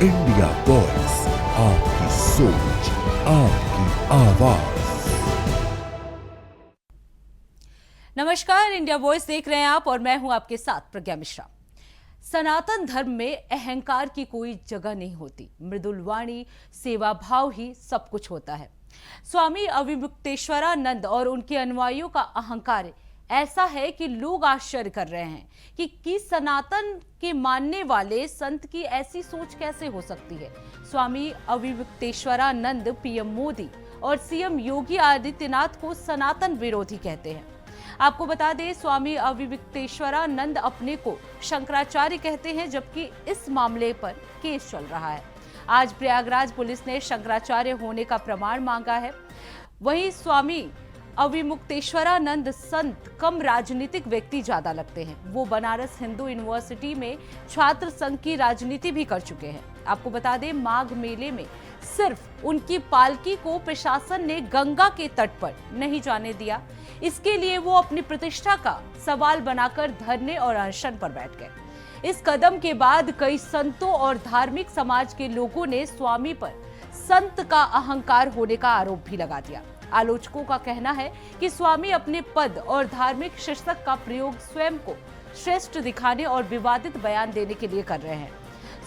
India voice, आपकी सोच, आपकी आवाज। नमस्कार, इंडिया वॉइस देख रहे हैं आप और मैं हूं आपके साथ प्रज्ञा मिश्रा। सनातन धर्म में अहंकार की कोई जगह नहीं होती। मृदुल वाणी, सेवा भाव ही सब कुछ होता है। स्वामी अविमुक्तेश्वरानंद और उनके अनुयायियों का अहंकार ऐसा है कि लोग आश्चर्य कर रहे हैं कि सनातन के मानने वाले संत की ऐसी सोच कैसे हो सकती है। स्वामी अविमुक्तेश्वरानंद पीएम मोदी और सीएम योगी आदित्यनाथ को सनातन विरोधी कहते हैं। आपको बता दें, स्वामी अविमुक्तेश्वरानंद अपने को शंकराचार्य कहते हैं, जबकि इस मामले पर केस चल रहा है। आज प्रयागराज पुलिस ने शंकराचार्य होने का प्रमाण मांगा है। वहीं स्वामी अविमुक्तेश्वरानंद संत कम राजनीतिक व्यक्ति ज्यादा लगते हैं। वो बनारस हिंदू यूनिवर्सिटी में छात्र संघ की राजनीति भी कर चुके हैं। आपको बता दें, माघ मेले में सिर्फ उनकी पालकी को प्रशासन ने गंगा के तट पर नहीं जाने दिया। इसके लिए वो अपनी प्रतिष्ठा का सवाल बनाकर धरने और अनशन पर बैठ गए। इस कदम के बाद कई संतों और धार्मिक समाज के लोगों ने स्वामी पर संत का अहंकार होने का आरोप भी लगा दिया। आलोचकों का कहना है कि स्वामी अपने पद और धार्मिक शीर्षक का प्रयोग स्वयं को श्रेष्ठ दिखाने और विवादित बयान देने के लिए कर रहे हैं।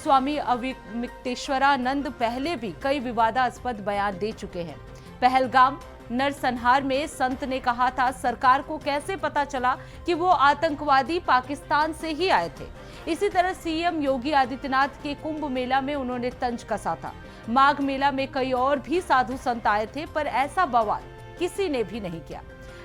स्वामी अविमुक्तेश्वरानंद पहले भी कई विवादास्पद बयान दे चुके हैं। पहलगाम नरसंहार में संत ने कहा था, सरकार को कैसे पता चला कि वो आतंकवादी पाकिस्तान से ही आए थे। इसी तरह सीएम योगी आदित्यनाथ के कुंभ मेला में उन्होंने तंज कसा था। माघ मेला में कई और भी साधु संत आए थे, पर ऐसा बवाल किसी ने भी नहीं किया।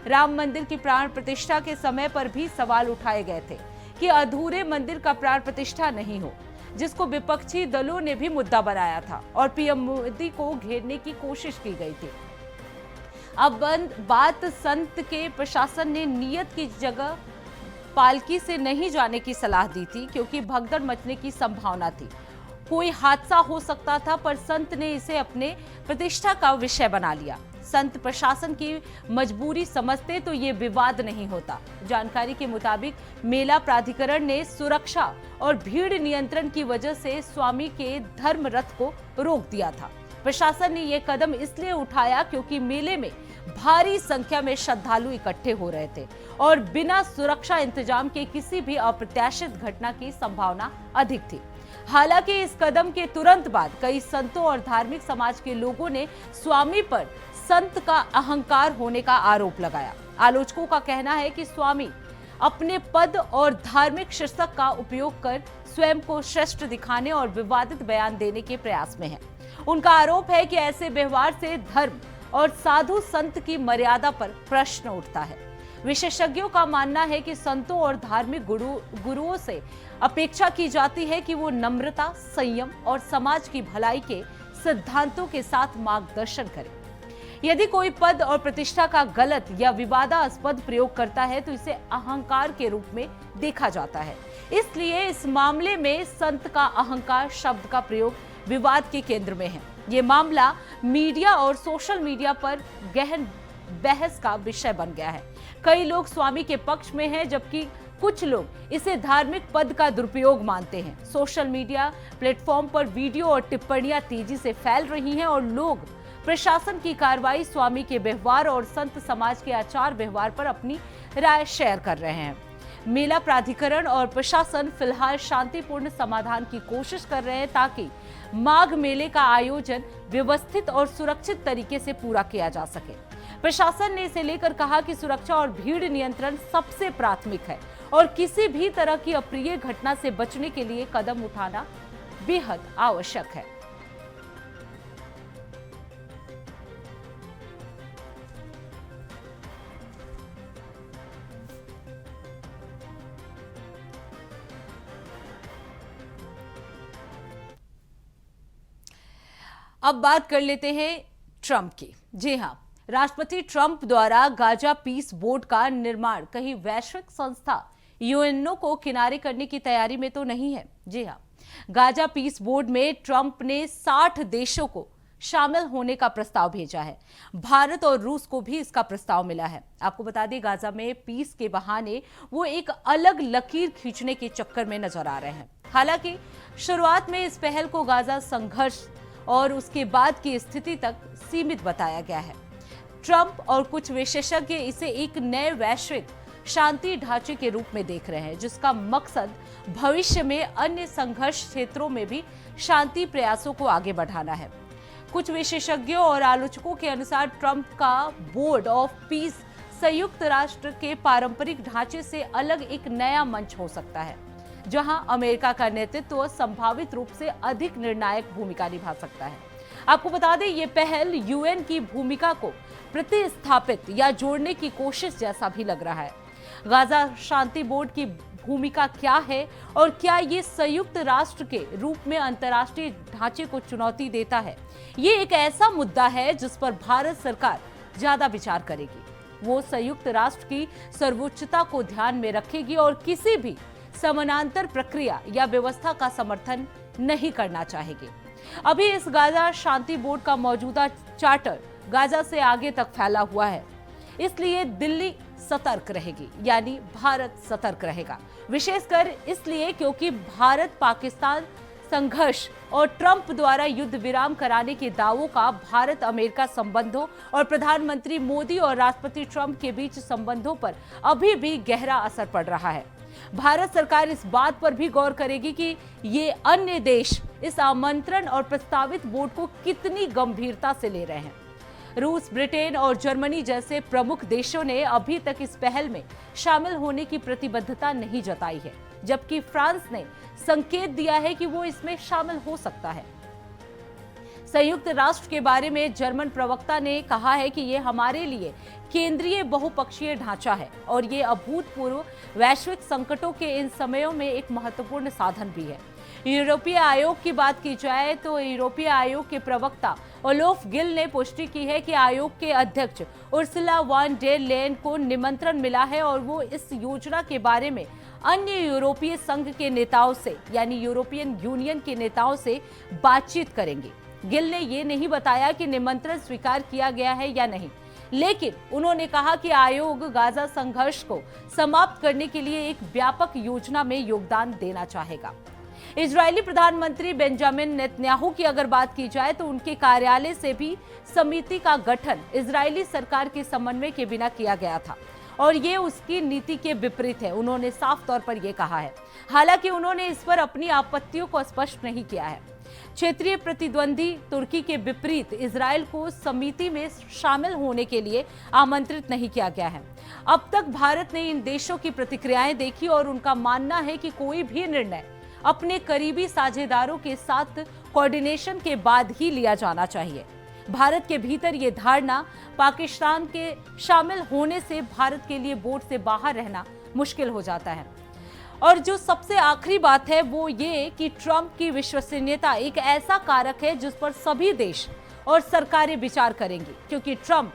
राम मंदिर की प्राण प्रतिष्ठा के समय पर भी सवाल उठाए गए थे कि अधूरे मंदिर का प्राण प्रतिष्ठा नहीं हो, जिसको विपक्षी दलों ने भी मुद्दा बनाया था और पीएम मोदी को घेरने की कोशिश की गई थी। अब बात संत के प्रशासन ने नियत की जगह पालकी से नहीं जाने की सलाह दी थी, क्योंकि भगदड़ मचने की संभावना थी। कोई हादसा हो सकता था, पर संत ने इसे अपने प्रतिष्ठा का विषय बना लिया। संत प्रशासन की मजबूरी समझते तो ये विवाद नहीं होता। जानकारी के मुताबिक मेला प्राधिकरण ने सुरक्षा और भीड़ नियंत्रण की वजह से स्वामी के धर्म रथ को रोक दिया था। प्रशासन ने यह कदम इसलिए उठाया क्योंकि मेले में भारी संख्या में श्रद्धालु इकट्ठे हो रहे थे और बिना सुरक्षा इंतजाम के किसी भी अप्रत्याशित घटना की संभावना अधिक थी। हालांकि इस कदम के तुरंत बाद कई संतों और धार्मिक समाज के लोगों ने स्वामी पर संत का अहंकार होने का आरोप लगाया। आलोचकों का कहना है कि स्वामी अपने पद और धार्मिक शीर्षक का उपयोग कर स्वयं को श्रेष्ठ दिखाने और विवादित बयान देने के प्रयास में है। उनका आरोप है कि ऐसे व्यवहार से धर्म और साधु संत की मर्यादा पर प्रश्न उठता है। विशेषज्ञों का मानना है कि संतों और धार्मिक गुरुओं से अपेक्षा की जाती है कि वो नम्रता, संयम और समाज की भलाई के सिद्धांतों के साथ मार्गदर्शन करें। यदि कोई पद और प्रतिष्ठा का गलत या विवादास्पद प्रयोग करता है तो इसे अहंकार के रूप में देखा जाता है। इसलिए इस मामले में संत का अहंकार शब्द का प्रयोग विवाद के केंद्र में है। ये मामला मीडिया और सोशल मीडिया पर गहन बहस का विषय बन गया है। कई लोग स्वामी के पक्ष में हैं, जबकि कुछ लोग इसे धार्मिक पद का दुरुपयोग मानते हैं। सोशल मीडिया प्लेटफॉर्म पर वीडियो और टिप्पणियां तेजी से फैल रही हैं और लोग प्रशासन की कार्रवाई, स्वामी के व्यवहार और संत समाज के आचार व्यवहार पर अपनी राय शेयर कर रहे हैं। मेला प्राधिकरण और प्रशासन फिलहाल शांतिपूर्ण समाधान की कोशिश कर रहे हैं ताकि माघ मेले का आयोजन व्यवस्थित और सुरक्षित तरीके से पूरा किया जा सके। प्रशासन ने इसे लेकर कहा कि सुरक्षा और भीड़ नियंत्रण सबसे प्राथमिक है और किसी भी तरह की अप्रिय घटना से बचने के लिए कदम उठाना बेहद आवश्यक है। अब बात कर लेते हैं ट्रंप की। जी हां, राष्ट्रपति ट्रंप द्वारा गाजा पीस बोर्ड का निर्माण कहीं वैश्विक संस्था यूएनओ को किनारे करने की तैयारी में तो नहीं है। जी हां, गाजा पीस बोर्ड में ट्रंप ने 60 देशों को शामिल होने का प्रस्ताव भेजा है। भारत और रूस को भी इसका प्रस्ताव मिला है। आपको बता दें, गाजा में पीस के बहाने वो एक अलग लकीर खींचने के चक्कर में नजर आ रहे हैं। हालांकि शुरुआत में इस पहल को गाजा संघर्ष और उसके बाद की स्थिति तक सीमित बताया गया है। ट्रंप और कुछ विशेषज्ञ इसे एक नए वैश्विक शांति ढांचे के रूप में देख रहे हैं, जिसका मकसद भविष्य में अन्य संघर्ष क्षेत्रों में भी शांति प्रयासों को आगे बढ़ाना है। कुछ विशेषज्ञों और आलोचकों के अनुसार ट्रंप का बोर्ड ऑफ पीस संयुक्त राष्ट्र के पारंपरिक ढांचे से अलग एक नया मंच हो सकता है, जहां अमेरिका का नेतृत्व संभावित रूप से अधिक निर्णायक भूमिका निभा सकता है। आपको बता दें, ये पहल यूएन की भूमिका को प्रतिस्थापित या जोड़ने की कोशिश जैसा भी लग रहा है। गाजा शांति बोर्ड की भूमिका क्या है और क्या ये संयुक्त राष्ट्र के रूप में अंतर्राष्ट्रीय ढांचे को चुनौती देता है, ये एक ऐसा मुद्दा है जिस पर भारत सरकार ज्यादा विचार करेगी। वो संयुक्त राष्ट्र की सर्वोच्चता को ध्यान में रखेगी और किसी भी समानांतर प्रक्रिया या व्यवस्था का समर्थन नहीं करना चाहेगी। अभी इस गाजा शांति बोर्ड का मौजूदा चार्टर गाजा से आगे तक फैला हुआ है, इसलिए दिल्ली सतर्क रहेगी, यानी भारत सतर्क रहेगा। विशेषकर इसलिए क्योंकि भारत पाकिस्तान संघर्ष और ट्रंप द्वारा युद्ध विराम कराने के दावों का भारत अमेरिका संबंधों और प्रधानमंत्री मोदी और राष्ट्रपति ट्रंप के बीच संबंधों पर अभी भी गहरा असर पड़ रहा है। भारत सरकार इस बात पर भी गौर करेगी कि ये अन्य देश इस आमंत्रण और प्रस्तावित बोर्ड को कितनी गंभीरता से ले रहे हैं। रूस, ब्रिटेन और जर्मनी जैसे प्रमुख देशों ने अभी तक इस पहल में शामिल होने की प्रतिबद्धता नहीं जताई है, जबकि फ्रांस ने संकेत दिया है कि वो इसमें शामिल हो सकता है। संयुक्त राष्ट्र के बारे में जर्मन प्रवक्ता ने कहा है कि ये हमारे लिए केंद्रीय बहुपक्षीय ढांचा है और ये अभूतपूर्व वैश्विक संकटों के इन समयों में एक महत्वपूर्ण साधन भी है। यूरोपीय आयोग की बात की जाए तो यूरोपीय आयोग के प्रवक्ता ओलोफ गिल ने पुष्टि की है कि आयोग के अध्यक्ष उर्सुला वॉन डेर लेयन को निमंत्रण मिला है और वो इस योजना के बारे में अन्य यूरोपीय संघ के नेताओं से, यानी यूरोपियन यूनियन के नेताओं से बातचीत करेंगे। गिल ने ये नहीं बताया कि निमंत्रण स्वीकार किया गया है या नहीं, लेकिन उन्होंने कहा कि आयोग गाजा संघर्ष को समाप्त करने के लिए एक व्यापक योजना में योगदान देना चाहेगा। इजरायली प्रधानमंत्री बेंजामिन नेतन्याहू की अगर बात की जाए तो उनके कार्यालय से भी समिति का गठन इजरायली सरकार के समन्वय के बिना किया गया था और ये उसकी नीति के विपरीत है, उन्होंने साफ तौर पर यह कहा है। हालांकि उन्होंने इस पर अपनी आपत्तियों को स्पष्ट नहीं किया है। क्षेत्रीय प्रतिद्वंदी तुर्की के विपरीत इजरायल को समिति में शामिल होने के लिए आमंत्रित नहीं किया गया है। अब तक भारत ने इन देशों की प्रतिक्रियाएं देखी और उनका मानना है कि कोई भी निर्णय अपने करीबी साझेदारों के साथ कोऑर्डिनेशन के बाद ही लिया जाना चाहिए। भारत के भीतर ये धारणा पाकिस्तान के शामिल होने से भारत के लिए बोर्ड से बाहर रहना मुश्किल हो जाता है। और जो सबसे आखिरी बात है वो ये कि ट्रंप की विश्वसनीयता एक ऐसा कारक है जिस पर सभी देश और सरकारें विचार करेंगी, क्योंकि ट्रंप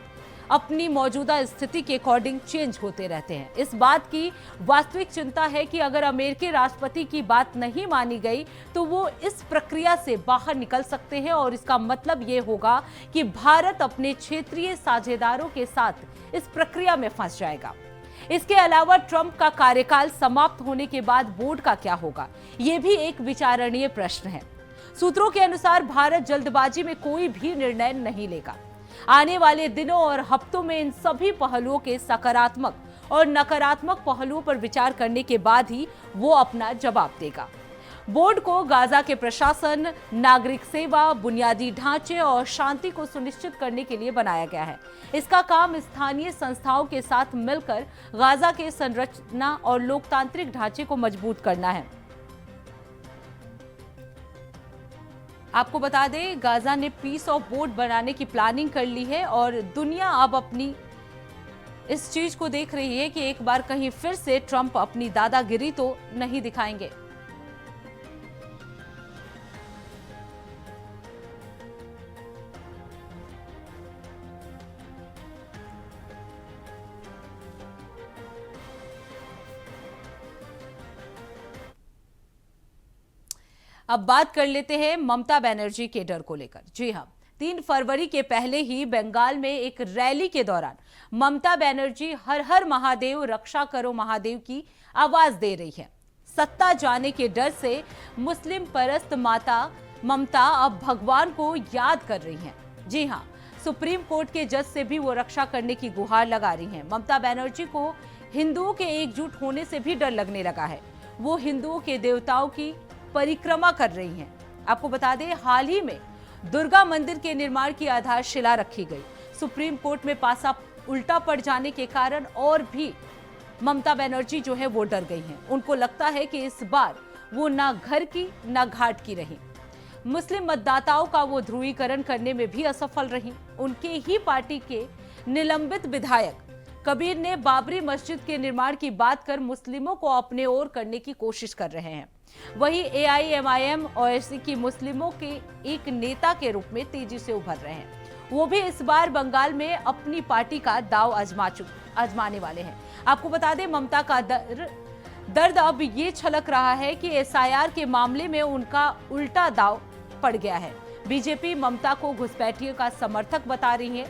अपनी मौजूदा स्थिति के अकॉर्डिंग चेंज होते रहते हैं। इस बात की वास्तविक चिंता है कि अगर अमेरिकी राष्ट्रपति की बात नहीं मानी गई तो वो इस प्रक्रिया से बाहर निकल सकते हैं और इसका मतलब ये होगा कि भारत अपने क्षेत्रीय साझेदारों के साथ इस प्रक्रिया में फंस जाएगा। इसके अलावा ट्रंप का कार्यकाल समाप्त होने के बाद बोर्ड का क्या होगा, ये भी एक विचारणीय प्रश्न है। सूत्रों के अनुसार भारत जल्दबाजी में कोई भी निर्णय नहीं लेगा। आने वाले दिनों और हफ्तों में इन सभी पहलुओं के सकारात्मक और नकारात्मक पहलुओं पर विचार करने के बाद ही वो अपना जवाब देगा। बोर्ड को गाजा के प्रशासन, नागरिक सेवा, बुनियादी ढांचे और शांति को सुनिश्चित करने के लिए बनाया गया है। इसका काम स्थानीय संस्थाओं के साथ मिलकर गाजा के संरचना और लोकतांत्रिक ढांचे को मजबूत करना है। आपको बता दें, गाजा ने पीस ऑफ बोर्ड बनाने की प्लानिंग कर ली है और दुनिया अब अपनी इस चीज को देख रही है कि एक बार कहीं फिर से ट्रंप अपनी दादागिरी तो नहीं दिखाएंगे। अब बात कर लेते हैं ममता बनर्जी के डर को लेकर। जी हां, 3 फरवरी के पहले ही बंगाल में एक रैली के दौरान ममता बनर्जी हर हर महादेव, रक्षा करो महादेव की आवाज दे रही है। सत्ता जाने के डर से मुस्लिम परस्त माता ममता अब भगवान को याद कर रही हैं। जी हां, सुप्रीम कोर्ट के जज से भी वो रक्षा करने की गुहार लगा रही हैं। ममता बनर्जी को हिंदुओं के एकजुट होने से भी डर लगने लगा है। वो हिंदुओं के देवताओं की परिक्रमा कर रही हैं। आपको बता दें, हाल ही में दुर्गा मंदिर के निर्माण की आधारशिला रखी गई। सुप्रीम कोर्ट में पासा उल्टा पड़ जाने के कारण और भी ममता बनर्जी जो है वो डर गई हैं। उनको लगता है कि इस बार वो ना घर की ना घाट की रही। मुस्लिम मतदाताओं का वो ध्रुवीकरण करने में भी असफल रही। उनके ही पार्टी के निलंबित विधायक कबीर ने बाबरी मस्जिद के निर्माण की बात कर मुस्लिमों को अपने ओर करने की कोशिश कर रहे हैं। वहीं AIMIM ओवैसी की मुस्लिमों के एक नेता के रूप में तेजी से उभर रहे हैं। वो भी इस बार बंगाल में अपनी पार्टी का दाव आजमाने वाले हैं। आपको बता दें, ममता का दर्द अब ये छलक रहा है कि SIR के मामले में उनका उल्टा दाव पड़ गया है। बीजेपी ममता को घुसपैठियों का समर्थक बता रही है।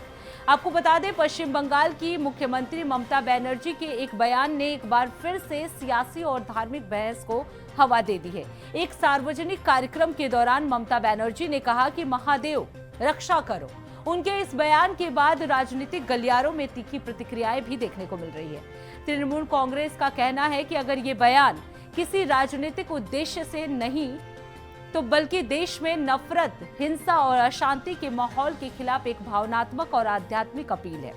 आपको बता दें, पश्चिम बंगाल की मुख्यमंत्री ममता बनर्जी के एक बयान ने एक बार फिर से सियासी और धार्मिक बहस को हवा दे दी है। एक सार्वजनिक कार्यक्रम के दौरान ममता बनर्जी ने कहा कि महादेव रक्षा करो। उनके इस बयान के बाद राजनीतिक गलियारों में तीखी प्रतिक्रियाएं भी देखने को मिल रही है। तृणमूल कांग्रेस का कहना है कि अगर ये बयान किसी राजनीतिक उद्देश्य से नहीं तो बल्कि देश में नफरत, हिंसा और अशांति के माहौल के खिलाफ एक भावनात्मक और आध्यात्मिक अपील है।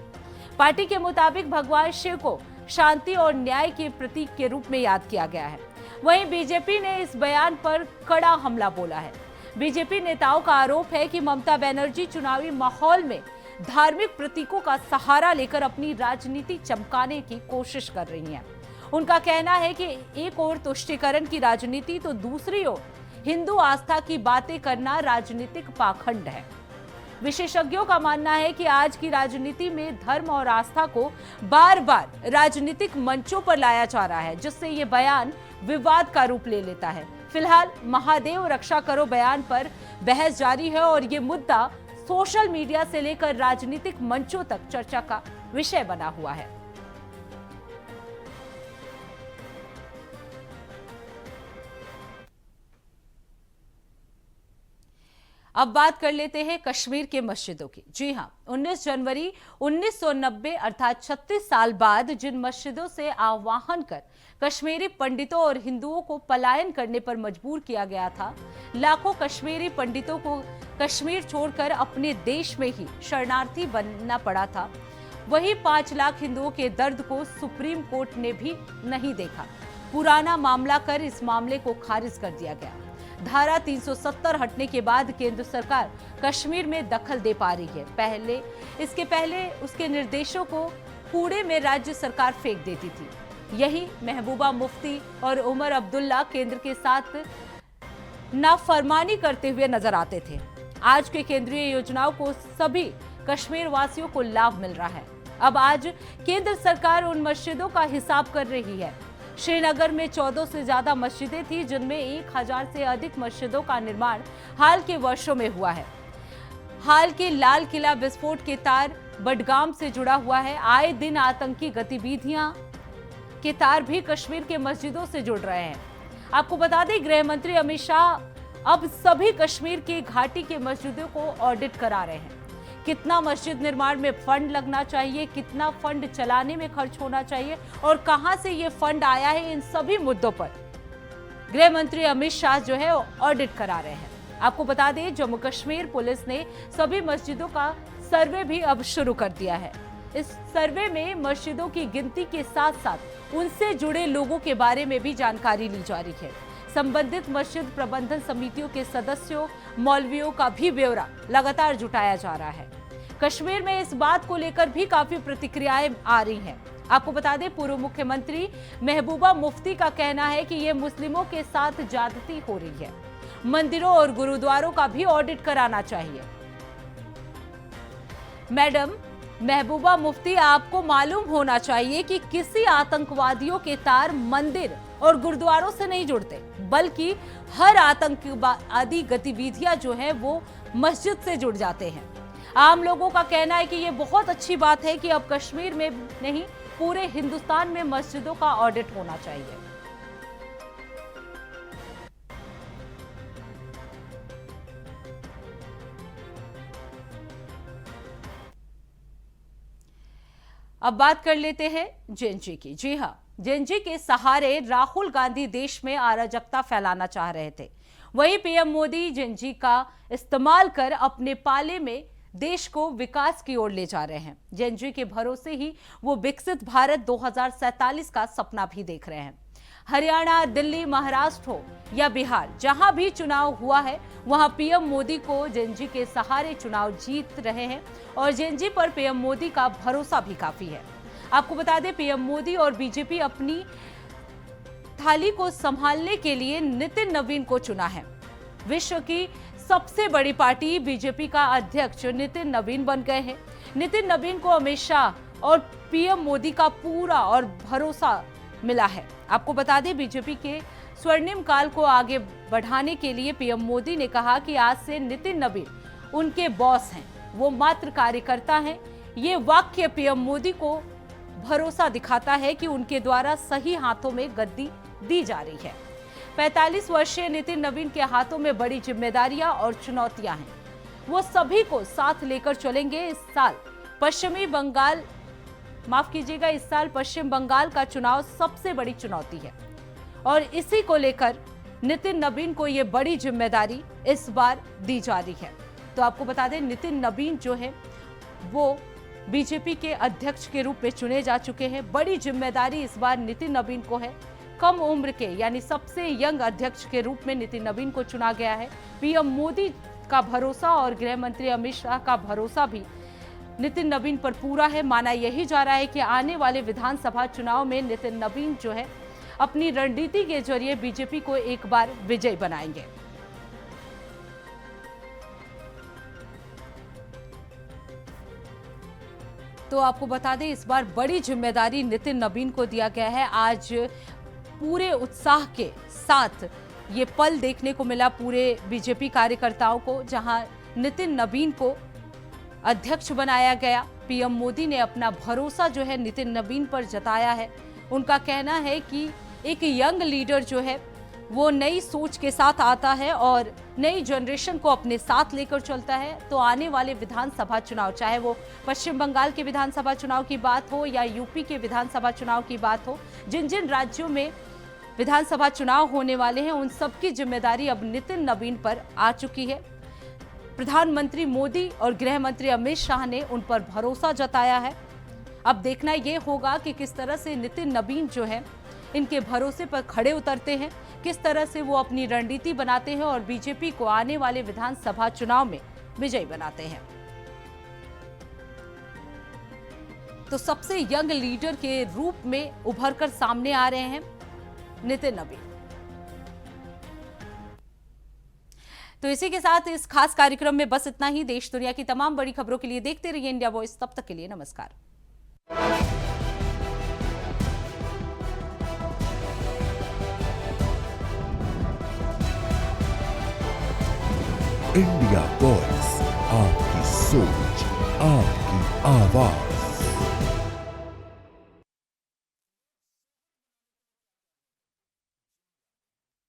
पार्टी के मुताबिक भगवान शिव को शांति और न्याय के प्रतीक के रूप में याद किया गया है। वहीं बीजेपी ने इस बयान पर कड़ा हमला बोला है। बीजेपी नेताओं का आरोप है कि ममता बनर्जी चुनावी माहौल में धार्मिक प्रतीकों का सहारा लेकर अपनी राजनीति चमकाने की कोशिश कर रही हैं। उनका कहना है कि एक ओर तुष्टीकरण की राजनीति तो दूसरी ओर हिंदू आस्था की बातें करना राजनीतिक पाखंड है। विशेषज्ञों का मानना है कि आज की राजनीति में धर्म और आस्था को बार बार राजनीतिक मंचों पर लाया जा रहा है, जिससे ये बयान विवाद का रूप ले लेता है। फिलहाल महादेव रक्षा करो बयान पर बहस जारी है और ये मुद्दा सोशल मीडिया से लेकर राजनीतिक मंचों तक चर्चा का विषय बना हुआ है। अब बात कर लेते हैं कश्मीर के मस्जिदों की। जी हां, 19 जनवरी 1990 अर्थात 36 साल बाद जिन मस्जिदों से आह्वान कर कश्मीरी पंडितों और हिंदुओं को पलायन करने पर मजबूर किया गया था, लाखों कश्मीरी पंडितों को कश्मीर छोड़कर अपने देश में ही शरणार्थी बनना पड़ा था, वही 5 लाख हिंदुओं के दर्द को सुप्रीम कोर्ट ने भी नहीं देखा। पुराना मामला कर इस मामले को खारिज कर दिया गया। धारा 370 हटने के बाद केंद्र सरकार कश्मीर में दखल दे पा रही है। इसके पहले उसके निर्देशों को कूड़े में राज्य सरकार फेंक देती थी। यही महबूबा मुफ्ती और उमर अब्दुल्ला केंद्र के साथ नाफरमानी करते हुए नजर आते थे। आज के केंद्रीय योजनाओं को सभी कश्मीर वासियों को लाभ मिल रहा है। अब आज केंद्र सरकार उन मस्जिदों का हिसाब कर रही है। श्रीनगर में 14 से ज्यादा मस्जिदें थी, जिनमें 1000 से अधिक मस्जिदों का निर्माण हाल के वर्षों में हुआ है। हाल के लाल किला विस्फोट के तार बडगाम से जुड़ा हुआ है। आए दिन आतंकी गतिविधियां के तार भी कश्मीर के मस्जिदों से जुड़ रहे हैं। आपको बता दें, गृह मंत्री अमित शाह अब सभी कश्मीर की घाटी के मस्जिदों को ऑडिट करा रहे हैं। कितना मस्जिद निर्माण में फंड लगना चाहिए, कितना फंड चलाने में खर्च होना चाहिए और कहां से ये फंड आया है, इन सभी मुद्दों पर गृह मंत्री अमित शाह जो है ऑडिट करा रहे हैं। आपको बता दें, जम्मू कश्मीर पुलिस ने सभी मस्जिदों का सर्वे भी अब शुरू कर दिया है। इस सर्वे में मस्जिदों की गिनती के साथ साथ उनसे जुड़े लोगों के बारे में भी जानकारी ली जा रही है। संबंधित मस्जिद प्रबंधन समितियों के सदस्यों, मौलवियों का भी ब्यौरा लगातार जुटाया जा रहा है। कश्मीर में इस बात को लेकर भी काफी प्रतिक्रियाएं आ रही हैं। आपको बता दें, पूर्व मुख्यमंत्री महबूबा मुफ्ती का कहना है कि ये मुस्लिमों के साथ ज्यादती हो रही है। मंदिरों और गुरुद्वारों का भी ऑडिट कराना चाहिए। मैडम महबूबा मुफ्ती, आपको मालूम होना चाहिए कि किसी आतंकवादियों के तार मंदिर और गुरुद्वारों से नहीं जुड़ते, बल्कि हर आतंकवादी गतिविधियां जो है वो मस्जिद से जुड़ जाते हैं। आम लोगों का कहना है कि ये बहुत अच्छी बात है कि अब कश्मीर में नहीं, पूरे हिंदुस्तान में मस्जिदों का ऑडिट होना चाहिए। अब बात कर लेते हैं जेएनजी की। जी हाँ, जेएनजी के सहारे राहुल गांधी देश में अराजकता फैलाना चाह रहे थे। वहीं पीएम मोदी जेएनजी का इस्तेमाल कर अपने पाले में देश को विकास की ओर ले जा रहे हैं। जेएनजी के भरोसे ही वो विकसित भारत 2047 का सपना भी देख रहे हैं। हरियाणा, दिल्ली, महाराष्ट्र हो या बिहार, जहां भी चुनाव हुआ है वहां पीएम मोदी को जेएनजी के सहारे चुनाव जीत रहे हैं और जेएनजी पर पीएम मोदी का भरोसा भी काफी है। आपको बता दें, पीएम मोदी और बीजेपी अपनी थाली को संभालने के लिए नितिन नवीन को चुना है। विश्व की सबसे बड़ी पार्टी बीजेपी का अध्यक्ष नितिन नवीन बन गए हैं। नितिन नवीन को अमित शाह और पीएम मोदी का पूरा और भरोसा मिला है। आपको बता दें, बीजेपी के स्वर्णिम काल को आगे बढ़ाने के लिए पीएम मोदी ने कहा कि आज से नितिन नवीन उनके बॉस हैं, वो मात्र कार्यकर्ता हैं। ये वाक्य पीएम मोदी को भरोसा दिखाता है कि उनके द्वारा सही हाथों में गद्दी दी जा रही है। 45 वर्षीय नितिन नवीन के हाथों में बड़ी जिम्मेदारियां और चुनौतियां हैं। वो सभी को साथ लेकर चलेंगे। इस साल पश्चिम बंगाल का चुनाव सबसे बड़ी चुनौती है और इसी को लेकर नितिन नवीन को ये बड़ी जिम्मेदारी इस बार दी जा रही है। तो आपको बता दें, नितिन नवीन जो है वो बीजेपी के अध्यक्ष के रूप में चुने जा चुके हैं। बड़ी जिम्मेदारी इस बार नितिन नवीन को है। कम उम्र के यानी सबसे यंग अध्यक्ष के रूप में नितिन नवीन को चुना गया है। पीएम मोदी का भरोसा और गृह मंत्री अमित शाह का भरोसा भी नितिन नवीन पर पूरा है। माना यही जा रहा है कि आने वाले विधानसभा चुनाव में नितिन नवीन जो है अपनी रणनीति के जरिए बीजेपी को एक बार विजयी बनाएंगे। तो आपको बता दें, इस बार बड़ी जिम्मेदारी नितिन नवीन को दिया गया है। आज पूरे उत्साह के साथ ये पल देखने को मिला पूरे बीजेपी कार्यकर्ताओं को, जहां नितिन नवीन को अध्यक्ष बनाया गया। पीएम मोदी ने अपना भरोसा जो है नितिन नवीन पर जताया है। उनका कहना है कि एक यंग लीडर जो है वो नई सोच के साथ आता है और नई जनरेशन को अपने साथ लेकर चलता है। तो आने वाले विधानसभा चुनाव, चाहे वो पश्चिम बंगाल के विधानसभा चुनाव की बात हो या यूपी के विधानसभा चुनाव की बात हो, जिन जिन राज्यों में विधानसभा चुनाव होने वाले हैं उन सबकी जिम्मेदारी अब नितिन नवीन पर आ चुकी है। प्रधानमंत्री मोदी और गृह मंत्री अमित शाह ने उन पर भरोसा जताया है। अब देखना यह होगा कि किस तरह से नितिन नवीन जो है इनके भरोसे पर खड़े उतरते हैं, किस तरह से वो अपनी रणनीति बनाते हैं और बीजेपी को आने वाले विधानसभा चुनाव में विजयी बनाते हैं। तो सबसे यंग लीडर के रूप में उभरकर सामने आ रहे हैं नितिन नवीन। तो इसी के साथ इस खास कार्यक्रम में बस इतना ही। देश दुनिया की तमाम बड़ी खबरों के लिए देखते रहिए इंडिया वॉइस। तब तक के लिए नमस्कार। इंडिया वॉइस, आपकी सोच, आपकी आवाज।